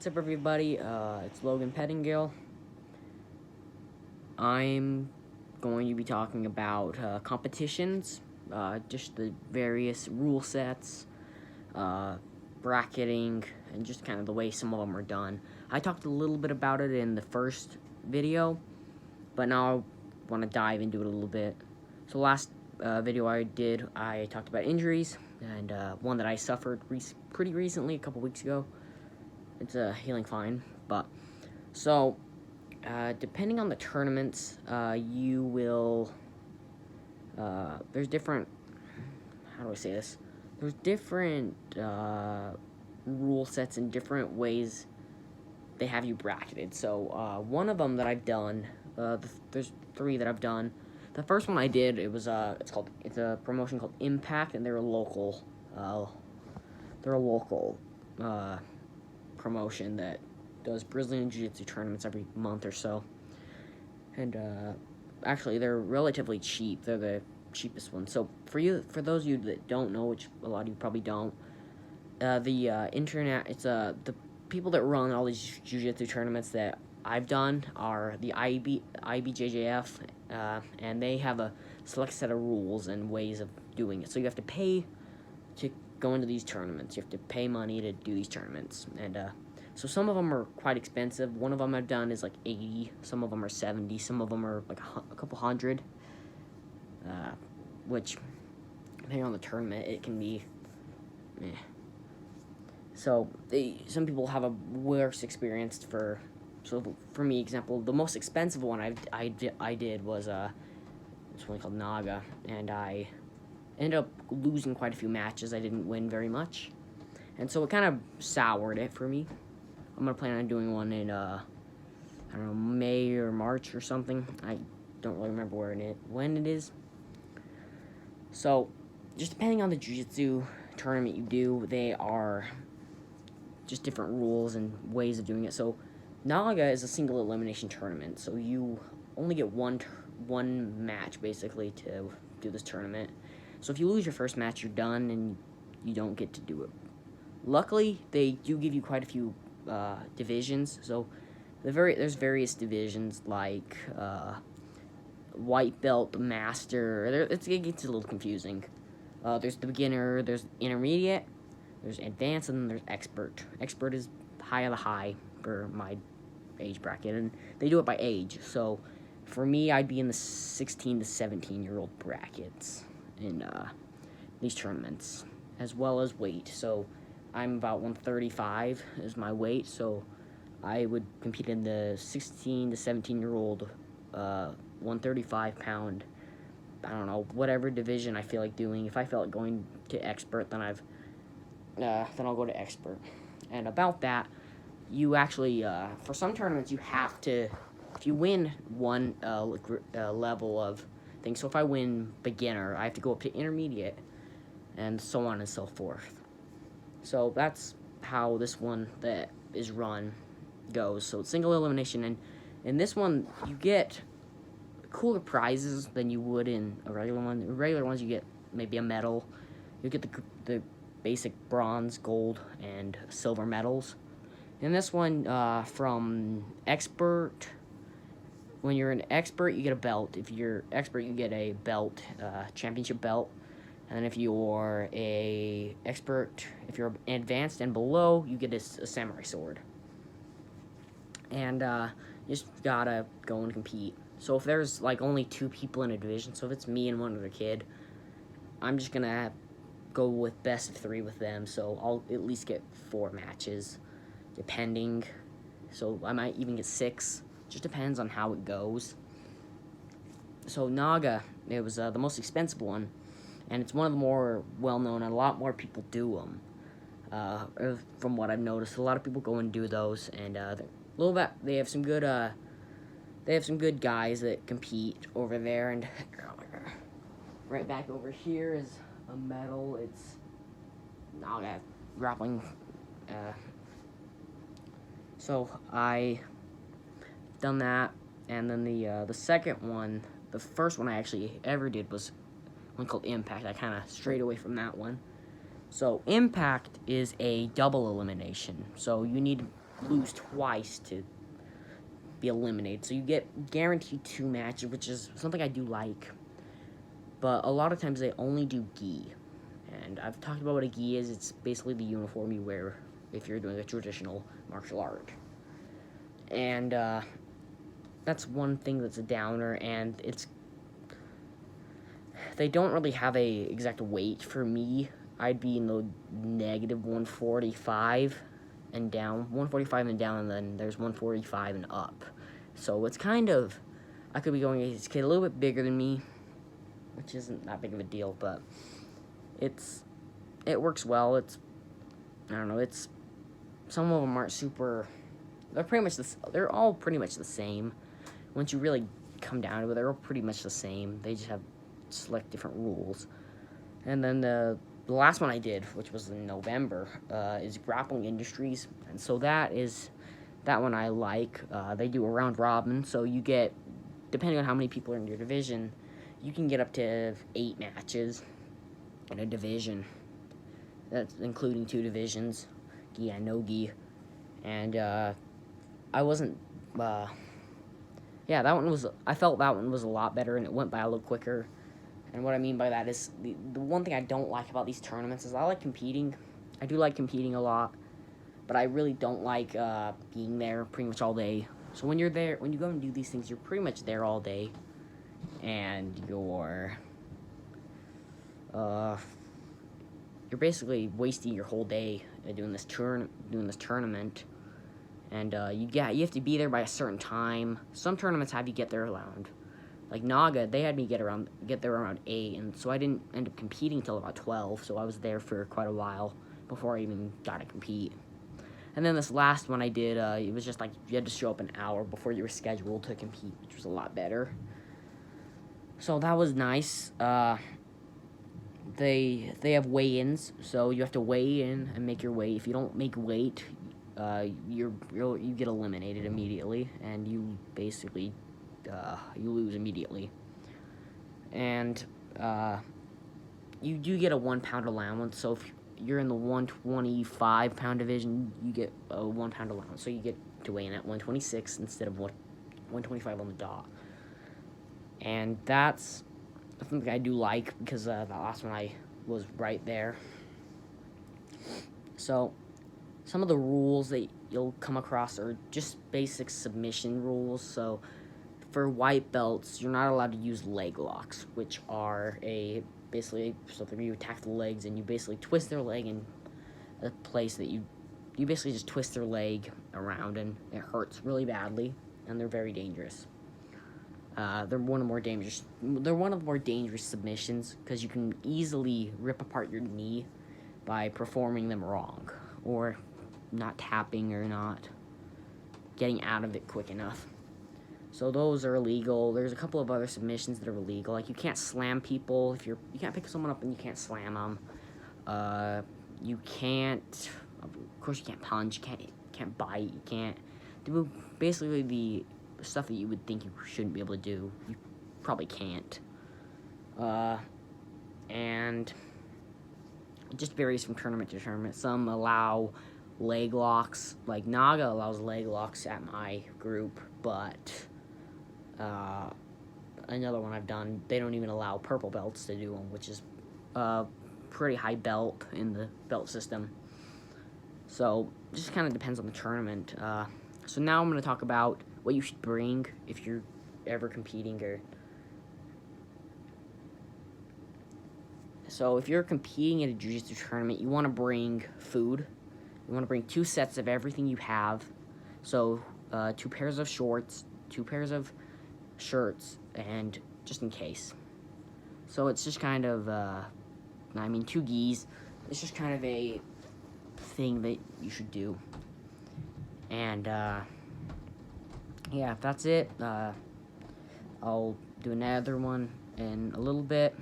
What's up, everybody? It's Logan Pettingill. I'm going to be talking about competitions, just the various rule sets, bracketing, and just kind of the way some of them are done. I talked a little bit about it in the first video, but now I want to dive into it a little bit. So last video I did, I talked about injuries, and one that I suffered pretty recently, a couple weeks ago. It's healing fine, but so depending on the tournaments, you will there's different, how do I say this? There's different rule sets and different ways they have you bracketed. So one of them that I've done, there's three that I've done. The first one I did, it's a promotion called Impact, and they're a local promotion that does Brazilian Jiu-Jitsu tournaments every month or so. And actually, they're relatively cheap. They're the cheapest one. So for those of you that don't know, which a lot of you probably don't, the internet, it's the people that run all these Jiu-Jitsu tournaments that I've done are the IBJJF, and they have a select set of rules and ways of doing it. So you have to pay to go into these tournaments. You have to pay money to do these tournaments, and so some of them are quite expensive. One of them I've done is like 80, some of them are 70, some of them are like a couple hundred, which, depending on the tournament, it can be So some people have a worse experience so for me, example, the most expensive one I did was this one called Naga, and I ended up losing quite a few matches. I didn't win very much, and so it kind of soured it for me. I'm gonna plan on doing one in I don't know, May or March or something. I don't really remember when it is. So just depending on the jiu-jitsu tournament you do, they are just different rules and ways of doing it. So Naga is a single elimination tournament, so you only get one match basically to do this tournament. So if you lose your first match, you're done and you don't get to do it. Luckily, they do give you quite a few divisions. So there's various divisions like white belt, master. It gets a little confusing. There's the beginner, there's intermediate, there's advanced, and then there's expert. Expert is high of the high for my age bracket, and they do it by age. So for me, I'd be in the 16 to 17-year-old brackets in these tournaments, as well as weight. So I'm about 135 is my weight, so I would compete in the 16 to 17-year-old 135-pound, I don't know, whatever division I feel like doing. If I feel like going to expert, then I'll go to expert. And about that, you actually, for some tournaments, you have to, if you win one level of things, so if I win beginner, I have to go up to intermediate, and so on and so forth. So that's how this one that is run goes. So it's single elimination, and in this one, you get cooler prizes than you would in a regular one. In regular ones, you get maybe a medal. You get the basic bronze, gold, and silver medals. In this one, from expert, when you're an expert, you get a belt. If you're expert, you get a belt, championship belt. And then if you're a expert, if you're advanced and below, you get a samurai sword. And you just gotta go and compete. So if there's like only 2 people in a division, so if it's me and one other kid, I'm just gonna go with best of 3 with them. So I'll at least get 4 matches, depending. So I might even get 6. Just depends on how it goes. So Naga, it was the most expensive one, and it's one of the more well-known, and a lot more people do them. From what I've noticed, a lot of people go and do those, and they have some good guys that compete over there. And right back over here is a medal. It's Naga grappling. So I done that, and then the second one, the first one I actually ever did was one called Impact. I kind of strayed away from that one. So Impact is a double elimination. So you need lose twice to be eliminated. So you get guaranteed 2 matches, which is something I do like. But a lot of times they only do gi. And I've talked about what a gi is. It's basically the uniform you wear if you're doing a traditional martial art. And that's one thing that's a downer, and they don't really have a exact weight for me. I'd be in the negative 145 and down, 145 and down, and then there's 145 and up. So it's kind of, I could be going against a kid a little bit bigger than me, which isn't that big of a deal, but it works well. I don't know, some of them aren't super, they're all pretty much the same. Once you really come down to it, they're all pretty much the same. They just have select different rules. And then the last one I did, which was in November, is Grappling Industries. And so that one I like. They do a round robin, so you get, depending on how many people are in your division, you can get up to 8 matches in a division. That's including 2 divisions, gi and no gi. And I felt that one was a lot better, and it went by a little quicker. And what I mean by that is, the one thing I don't like about these tournaments is I like competing. I do like competing a lot, but I really don't like being there pretty much all day. So when you're there, when you go and do these things, you're pretty much there all day, and you're basically wasting your whole day doing this tournament. And you have to be there by a certain time. Some tournaments have you get there around, like Naga, they had me get there around 8, and so I didn't end up competing until about 12, so I was there for quite a while before I even got to compete. And then this last one I did, it was just like you had to show up an hour before you were scheduled to compete, which was a lot better. So that was nice. They have weigh-ins, so you have to weigh in and make your weight. If you don't make weight, you get eliminated immediately, and you basically you lose immediately. And you do get a 1 pound allowance. So if you're in the 125 pound division, you get a 1 pound allowance. So you get to weigh in at 126 instead of 125 on the dot. And that's something I do like, because the last one I was right there. So some of the rules that you'll come across are just basic submission rules. So for white belts, you're not allowed to use leg locks, which are basically something where you attack the legs and you basically twist their leg in a place that you basically just twist their leg around, and it hurts really badly, and they're very dangerous. They're one of the more dangerous submissions, because you can easily rip apart your knee by performing them wrong, or not tapping, or not getting out of it quick enough. So those are illegal. There's a couple of other submissions that are illegal. Like, you can't slam people. You can't pick someone up and you can't slam them. You can't, of course you can't punch, you can't bite, you can't do basically the stuff that you would think you shouldn't be able to do. You probably can't. And it just varies from tournament to tournament. Some allow leg locks. Like, Naga allows leg locks at my group, but another one I've done, they don't even allow purple belts to do them, which is a pretty high belt in the belt system. So it just kind of depends on the tournament. So now I'm going to talk about what you should bring if you're ever competing. So if you're competing at a jiu-jitsu tournament, you want to bring food. You want to bring 2 sets of everything you have. So 2 pairs of shorts, 2 pairs of shirts, and just in case. So it's just kind of, 2 gis. It's just kind of a thing that you should do. And, yeah, that's it. I'll do another one in a little bit.